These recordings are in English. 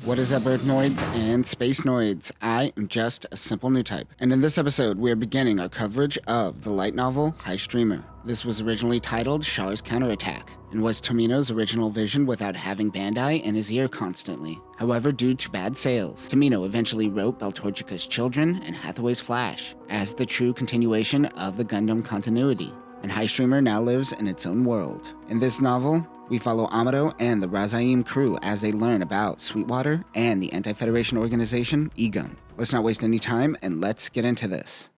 What is up, Earthnoids and Spacenoids? I am just a simple new type, and in this episode we are beginning our coverage of the light novel High Streamer. This was originally titled Char's Counterattack, and was Tomino's original vision without having Bandai in his ear constantly. However, due to bad sales, Tomino eventually wrote Beltorchica's Children and Hathaway's Flash as the true continuation of the Gundam continuity, and High Streamer now lives in its own world. In this novel, we follow Amado and the Razim crew as they learn about Sweetwater and the anti-Federation organization, GUNDAM. Let's not waste any time and let's get into this.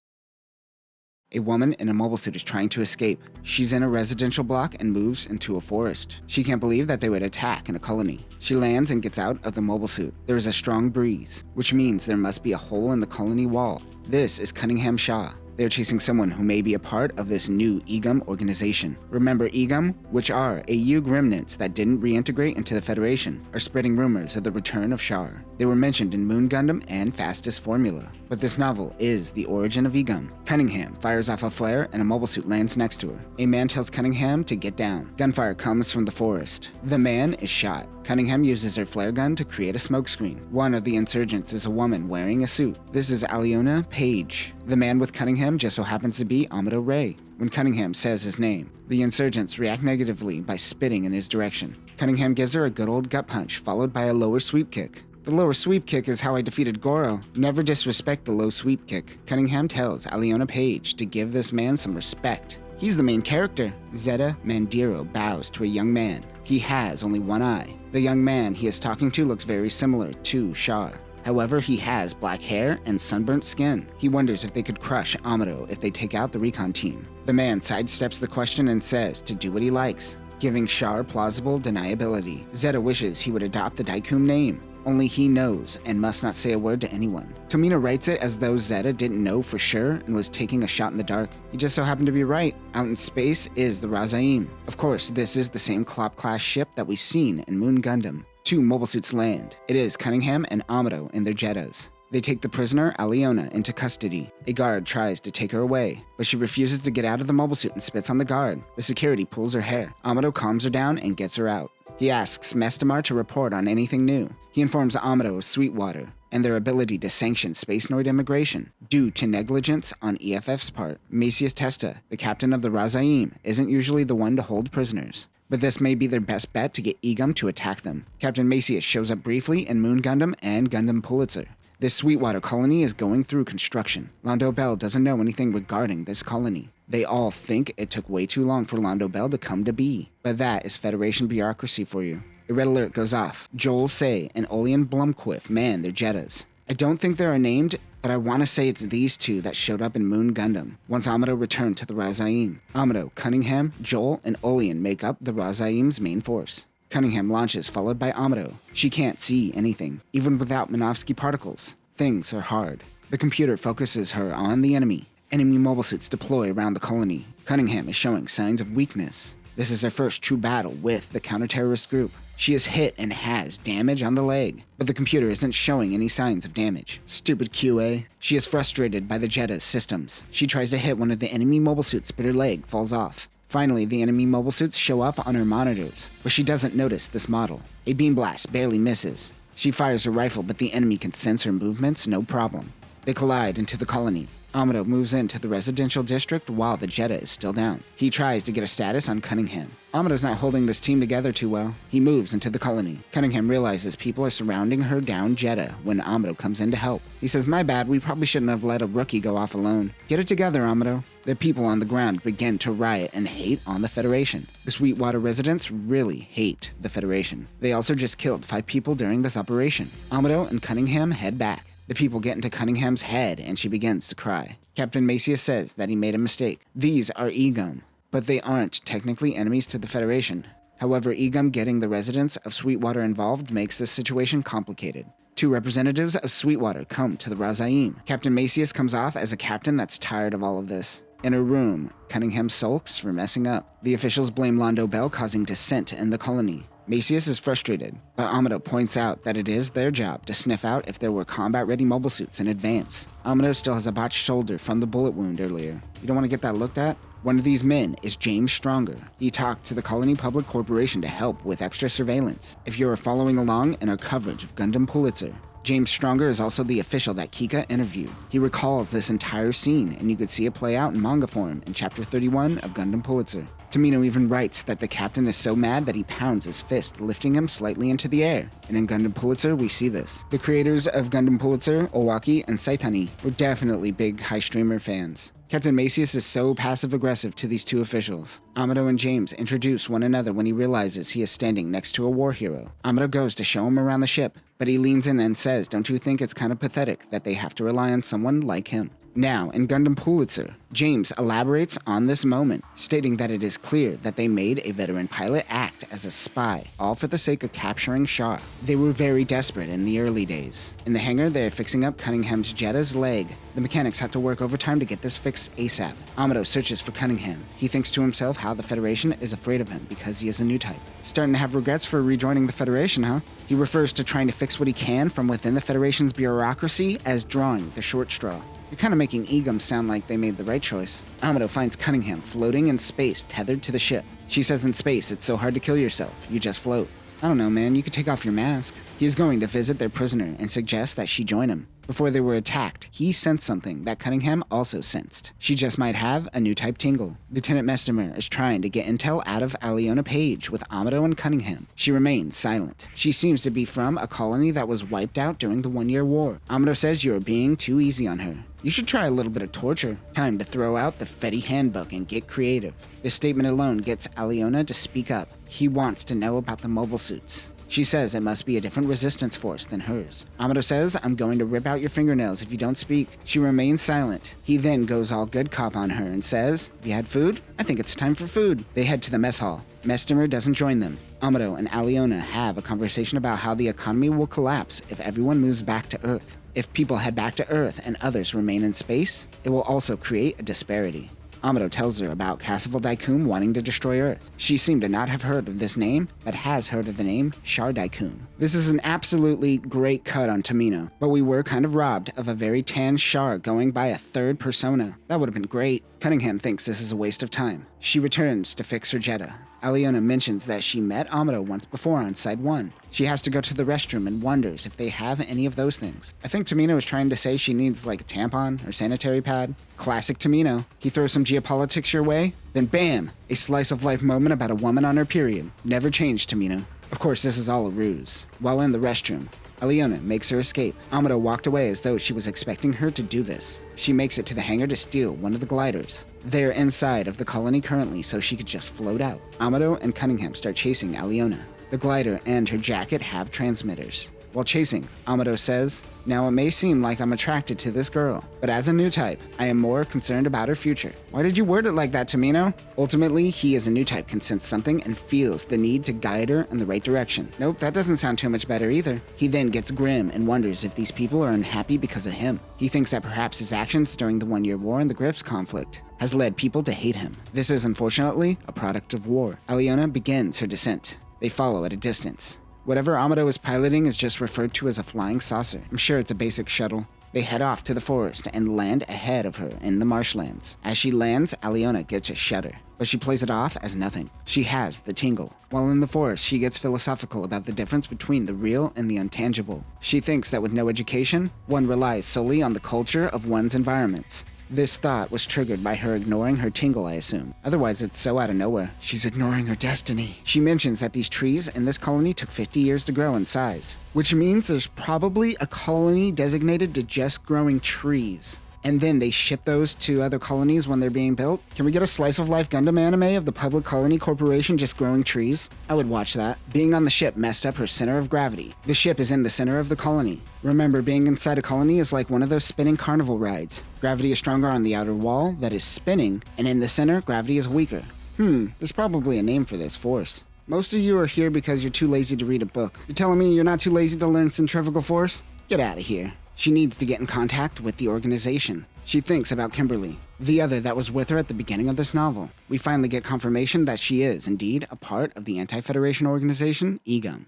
A woman in a mobile suit is trying to escape. She's in a residential block and moves into a forest. She can't believe that they would attack in a colony. She lands and gets out of the mobile suit. There is a strong breeze, which means there must be a hole in the colony wall. This is Cunningham Shaw. They're chasing someone who may be a part of this new GUNDAM organization. Remember, GUNDAM, which are AUG remnants that didn't reintegrate into the Federation, are spreading rumors of the return of Char. They were mentioned in Moon Gundam and Fastest Formula, but this novel is the origin of GUNDAM. Cunningham fires off a flare and a mobile suit lands next to her. A man tells Cunningham to get down. Gunfire comes from the forest. The man is shot. Cunningham uses her flare gun to create a smokescreen. One of the insurgents is a woman wearing a suit. This is Aliona Page. The man with Cunningham just so happens to be Amado Ray. When Cunningham says his name, the insurgents react negatively by spitting in his direction. Cunningham gives her a good old gut punch, followed by a lower sweep kick. The lower sweep kick is how I defeated Goro. Never disrespect the low sweep kick. Cunningham tells Aliona Page to give this man some respect. He's the main character. Zeta Mandiro bows to a young man. He has only one eye. The young man he is talking to looks very similar to Char. However, he has black hair and sunburnt skin. He wonders if they could crush Amado if they take out the recon team. The man sidesteps the question and says to do what he likes, giving Char plausible deniability. Zeta wishes he would adopt the Daikun name. Only he knows and must not say a word to anyone. Tomino writes it as though Zeta didn't know for sure and was taking a shot in the dark. He just so happened to be right. Out in space is the Razim. Of course, this is the same Klopp-class ship that we've seen in Moon Gundam. Two mobile suits land. It is Cunningham and Amado in their Jettas. They take the prisoner, Aliona, into custody. A guard tries to take her away, but she refuses to get out of the mobile suit and spits on the guard. The security pulls her hair. Amado calms her down and gets her out. He asks Mestamar to report on anything new. He informs Amado of Sweetwater and their ability to sanction Spacenoid immigration due to negligence on EFF's part. Macias Testa, the captain of the Razim, isn't usually the one to hold prisoners, but this may be their best bet to get GUNDAM to attack them. Captain Macias shows up briefly in Moon Gundam and Gundam Pulitzer. This Sweetwater colony is going through construction. Londo Bell doesn't know anything regarding this colony. They all think it took way too long for Londo Bell to come to be, but that is Federation bureaucracy for you. A red alert goes off. Joel Say and Olean Blumquist man their Jettas. I don't think they are named, but I want to say it's these two that showed up in Moon Gundam once Amado returned to the Razim. Amado, Cunningham, Joel, and Olean make up the Razim's main force. Cunningham launches, followed by Amado. She can't see anything, even without Minovsky particles. Things are hard. The computer focuses her on the enemy. Enemy mobile suits deploy around the colony. Cunningham is showing signs of weakness. This is her first true battle with the counter-terrorist group. She is hit and has damage on the leg, but the computer isn't showing any signs of damage. Stupid QA. She is frustrated by the Jetta's systems. She tries to hit one of the enemy mobile suits, but her leg falls off. Finally, the enemy mobile suits show up on her monitors, but she doesn't notice this model. A beam blast barely misses. She fires her rifle, but the enemy can sense her movements no problem. They collide into the colony. Amado moves into the residential district while the Jetta is still down. He tries to get a status on Cunningham. Amado's not holding this team together too well. He moves into the colony. Cunningham realizes people are surrounding her down Jetta when Amado comes in to help. He says, "My bad, we probably shouldn't have let a rookie go off alone. Get it together, Amado." The people on the ground begin to riot and hate on the Federation. The Sweetwater residents really hate the Federation. They also just killed 5 people during this operation. Amado and Cunningham head back. The people get into Cunningham's head and she begins to cry. Captain Macias says that he made a mistake. These are GUNDAM, but they aren't technically enemies to the Federation. However, GUNDAM getting the residents of Sweetwater involved makes this situation complicated. 2 representatives of Sweetwater come to the Razim. Captain Macias comes off as a captain that's tired of all of this. In her room, Cunningham sulks for messing up. The officials blame Londo Bell causing dissent in the colony. Macius is frustrated, but Amado points out that it is their job to sniff out if there were combat-ready mobile suits in advance. Amado still has a botched shoulder from the bullet wound earlier. You don't want to get that looked at? One of these men is James Stronger. He talked to the Colony Public Corporation to help with extra surveillance. If you are following along in our coverage of Gundam Pulitzer, James Stronger is also the official that Kika interviewed. He recalls this entire scene, and you could see it play out in manga form in Chapter 31 of Gundam Pulitzer. Tomino even writes that the captain is so mad that he pounds his fist, lifting him slightly into the air. And in Gundam Pulitzer, we see this. The creators of Gundam Pulitzer, Owaki and Saitani, were definitely big high streamer fans. Captain Macius is so passive-aggressive to these two officials. Amado and James introduce one another when he realizes he is standing next to a war hero. Amado goes to show him around the ship, but he leans in and says, "Don't you think it's kind of pathetic that they have to rely on someone like him?" Now, in Gundam Pulitzer, James elaborates on this moment, stating that it is clear that they made a veteran pilot act as a spy, all for the sake of capturing Char. They were very desperate in the early days. In the hangar, they are fixing up Cunningham's Jetta's leg. The mechanics have to work overtime to get this fixed ASAP. Amado searches for Cunningham. He thinks to himself how the Federation is afraid of him because he is a new type. Starting to have regrets for rejoining the Federation, huh? He refers to trying to fix what he can from within the Federation's bureaucracy as drawing the short straw. You're kind of making Egum sound like they made the right choice. Amado finds Cunningham floating in space, tethered to the ship. She says in space it's so hard to kill yourself, you just float. I don't know, man, you could take off your mask. He is going to visit their prisoner and suggests that she join him. Before they were attacked, he sensed something that Cunningham also sensed. She just might have a new type tingle. Lieutenant Messemer is trying to get intel out of Aliona Page with Amado and Cunningham. She remains silent. She seems to be from a colony that was wiped out during the 1-year war. Amado says you are being too easy on her. You should try a little bit of torture. Time to throw out the Fetty handbook and get creative. This statement alone gets Aliona to speak up. He wants to know about the mobile suits. She says it must be a different resistance force than hers. Amado says, "I'm going to rip out your fingernails if you don't speak." She remains silent. He then goes all good cop on her and says, "Have you had food? I think it's time for food." They head to the mess hall. Messemer doesn't join them. Amado and Aliona have a conversation about how the economy will collapse if everyone moves back to Earth. If people head back to Earth and others remain in space, it will also create a disparity. Amado tells her about Cassivil Daikun wanting to destroy Earth. She seemed to not have heard of this name, but has heard of the name Char Daikun. This is an absolutely great cut on Tomino, but we were kind of robbed of a very tan Char going by a third persona. That would have been great. Cunningham thinks this is a waste of time. She returns to fix her Jetta. Aliona mentions that she met Amado once before on Side 1. She has to go to the restroom and wonders if they have any of those things. I think Tomino is trying to say she needs like a tampon or sanitary pad. Classic Tomino. He throws some geopolitics your way, then bam! A slice of life moment about a woman on her period. Never changed, Tomino. Of course, this is all a ruse. While in the restroom, Aliona makes her escape. Amado walked away as though she was expecting her to do this. She makes it to the hangar to steal one of the gliders. They are inside of the colony currently, so she could just float out. Amado and Cunningham start chasing Aliona. The glider and her jacket have transmitters. While chasing, Amado says, "Now it may seem like I'm attracted to this girl, but as a new type, I am more concerned about her future." Why did you word it like that, Tomino? Ultimately, he as a new type can sense something and feels the need to guide her in the right direction. Nope, that doesn't sound too much better either. He then gets grim and wonders if these people are unhappy because of him. He thinks that perhaps his actions during the 1-year war and the Grips conflict has led people to hate him. This is unfortunately a product of war. Aliona begins her descent. They follow at a distance. Whatever Amado is piloting is just referred to as a flying saucer. I'm sure it's a basic shuttle. They head off to the forest and land ahead of her in the marshlands. As she lands, Aliona gets a shudder, but she plays it off as nothing. She has the tingle. While in the forest, she gets philosophical about the difference between the real and the intangible. She thinks that with no education, one relies solely on the culture of one's environments. This thought was triggered by her ignoring her tingle, I assume. Otherwise, it's so out of nowhere. She's ignoring her destiny. She mentions that these trees in this colony took 50 years to grow in size, which means there's probably a colony designated to just growing trees. And then they ship those to other colonies when they're being built. Can we get a slice of life Gundam anime of the Public Colony Corporation just growing trees? I would watch that. Being on the ship messed up her center of gravity. The ship is in the center of the colony. Remember, being inside a colony is like one of those spinning carnival rides. Gravity is stronger on the outer wall that is spinning, and in the center, gravity is weaker. There's probably a name for this force. Most of you are here because you're too lazy to read a book. You're telling me you're not too lazy to learn centrifugal force? Get out of here. She needs to get in contact with the organization. She thinks about Kimberly, the other that was with her at the beginning of this novel. We finally get confirmation that she is, indeed, a part of the anti-Federation organization, EGUM.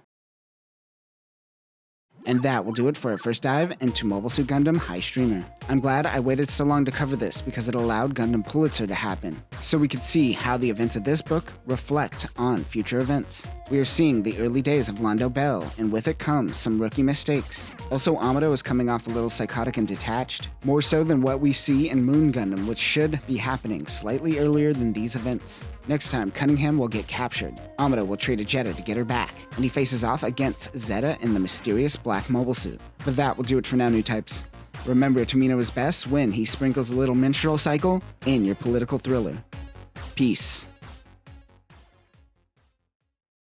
And that will do it for our first dive into Mobile Suit Gundam High Streamer. I'm glad I waited so long to cover this because it allowed Gundam Pulitzer to happen, so we could see how the events of this book reflect on future events. We are seeing the early days of Londo Bell, and with it comes some rookie mistakes. Also, Amado is coming off a little psychotic and detached, more so than what we see in Moon Gundam, which should be happening slightly earlier than these events. Next time, Cunningham will get captured. Amado will trade a Jetta to get her back, and he faces off against Zeta in the mysterious black mobile suit. But that will do it for now, new types. Remember, Tomino is best when he sprinkles a little menstrual cycle in your political thriller. Peace.